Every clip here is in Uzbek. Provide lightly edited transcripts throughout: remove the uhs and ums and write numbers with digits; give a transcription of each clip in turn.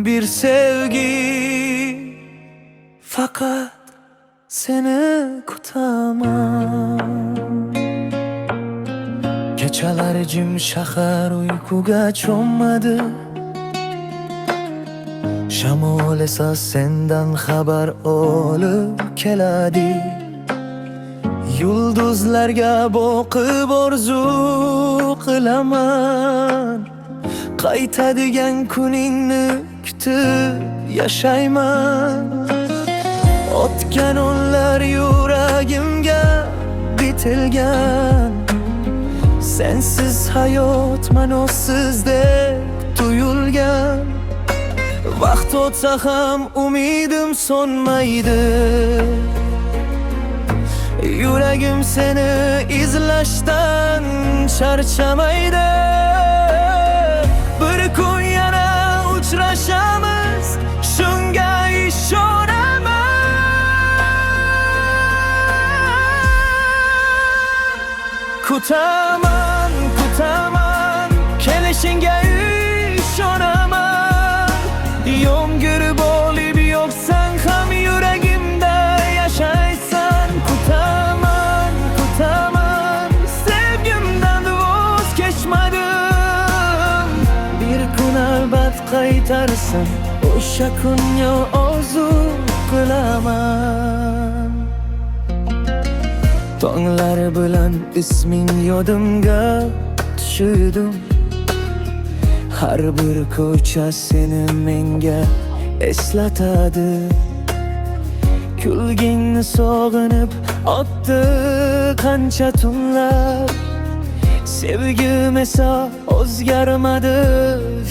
bir sevgi, fakat seni kutaman. Kechalar jim shahar uyquga cho'mmadi. Shamol esa sendan xabar olib keladi. Yulduzlarga boqib orzu qilaman. Qaytadigan kuningni kutib yashayman. Otgan onlar yuragimga bitilgan. Sensiz hayot ma'nosizdek tuyulgan. Vaqt o'tsa ham umidim so'nmaydi. Yuragim seni izlashdan charchamaydi. Bir kun yana uchrashamiz, shunga ishonaman. Kutaman, kutaman, kelishingga ishonaman. Yomg'ir bo'lib yo'qsan ham yuragimda yashaysan. Kutaman, kutaman, sevgimdan voz kechmadim. Bir kun albat qaytarsan, o'sha kunga orzu qilaman. Tonglar bilan isming yodimga tushirdim. Har bir ko'cha seni menga eslatadi. Kulgingni sog'inib o'tdi qancha tunlar. Sevgim esa o'zgarmadi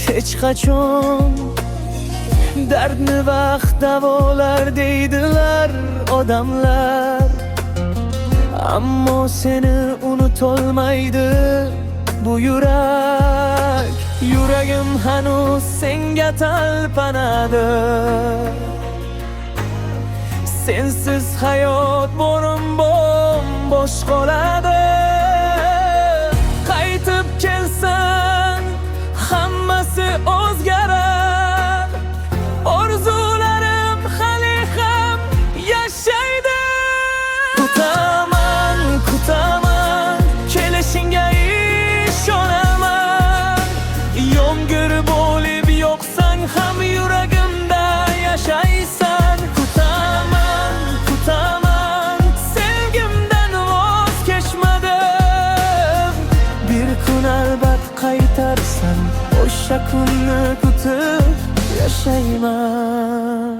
hech qachon. Dardni vaqt davolar deydilar odamlar. Ammo seni unutolmaydi bu yurak. Yuragim hanuz senga talpanadi. Sensiz hayot bo'sh qoladi. Qaytib kelsan hammasi o'zgarar. Orzularim hali ham yashaydi. Kutaman, kutaman, kelishingga ishonaman. Yomg'ir bo'lib yo'qsan ham yuragimda yashaysan. Kutaman, kutaman, sevgimdan voz kechmadim. Bir kun albat qaytarsan, o'sha kunni kutib yashayman.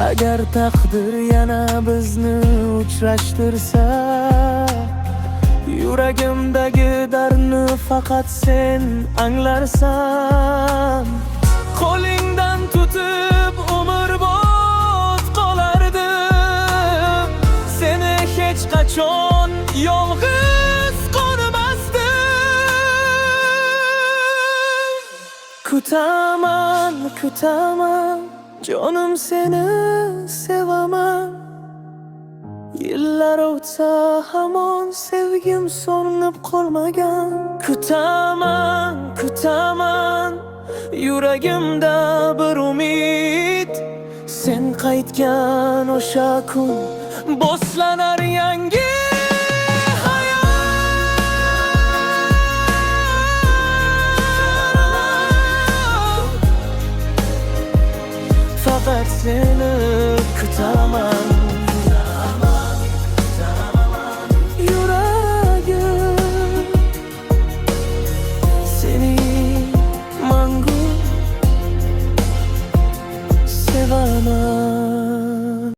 Agar taqdir yana bizni uchrashtirsa, yuragimdagi dardni faqat sen anglarsan. Qo'lingdan tutib umrbod qolardim. Seni hech qachon yolg'iz qo'ymasdim. Kutaman, kutaman, jonim seni sevaman. Yillar o'tsa hamon sevgim so'nib qolmagan. Kutaman, kutaman, yuragimda bir umid. Sen qaytgan o'sha kun boshlanar yangi hayot. Faqat seni kutaman.